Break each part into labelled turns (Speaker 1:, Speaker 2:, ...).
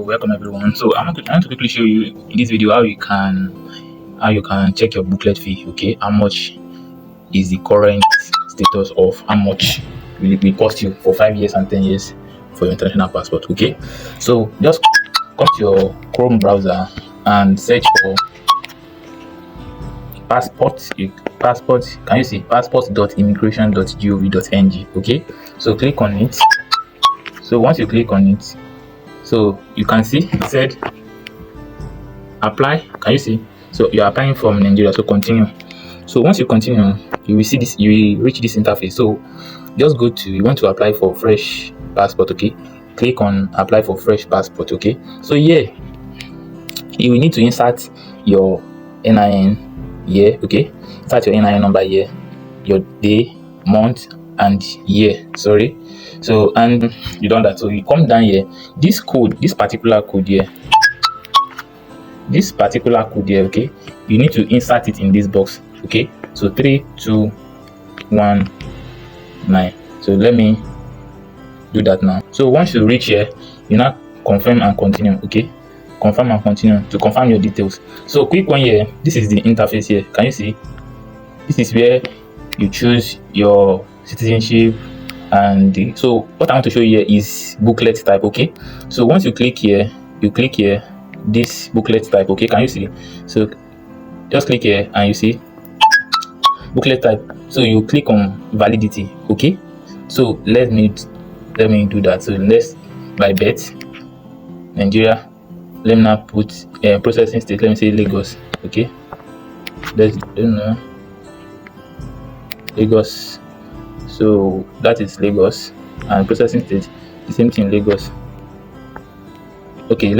Speaker 1: welcome everyone. So I want to quickly show you in this video how you can check your booklet fee. Okay, how much is the current status of how much will it cost you for 5 years and 10 years for your international passport. Okay, so just come to your Chrome browser and search for passport. Can you see passport.immigration.gov.ng? Okay, so click on it. So once you click on it, so you can see it said apply. Can you see? So you're applying from Nigeria, so continue. So once you continue, you will see this, you will reach this interface. So just go to, you want to apply for fresh passport. Okay, click on apply for fresh passport. Okay, so here you will need to insert your NIN here. Okay, insert your NIN number here, your day, month and year. Sorry. So and you done that, so you come down here, this particular code here, okay, you need to insert it in this box. Okay, so 3219. so let me do that now. So once you reach here, you now confirm and continue. Okay, confirm and continue to confirm your details. So quick one here, this is the interface here. Can you see? This is where you choose your citizenship. And so what I want to show you here is booklet type. Okay, so once you click here, this booklet type. Okay, can you see? So just click here and you see booklet type. So you click on validity. Okay, so let me do that. So let's by bet Nigeria. Let me now put processing state. Let me say Lagos. Okay, let's Lagos. So that is Lagos, and processing state the same thing, Lagos. Okay,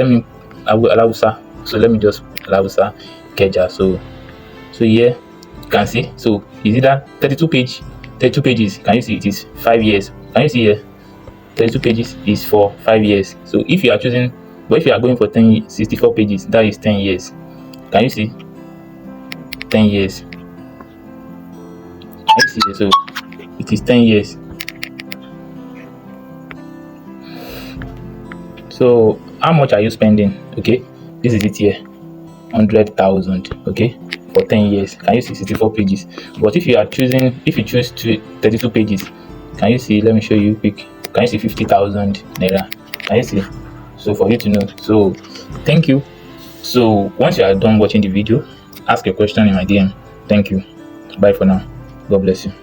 Speaker 1: I will allow sir. So let me just allow sir Keja. So here you can see, so is it that 32 pages? Can you see? It is 5 years. Can you see here? 32 pages is for 5 years. So if you are choosing, but if you are going for 64 pages, that is 10 years. Can you see? 10 years. Can you see? So it is 10 years. So how much are you spending? Okay, this is it here, 100,000. Okay, for 10 years. Can you see? 64 pages. But if you choose 32 pages, can you see? Let me show you quick. Can you see? 50,000 naira. Can you see? So for you to know. So thank you. So once you are done watching the video, ask your question in my DM. Thank you. Bye for now. God bless you.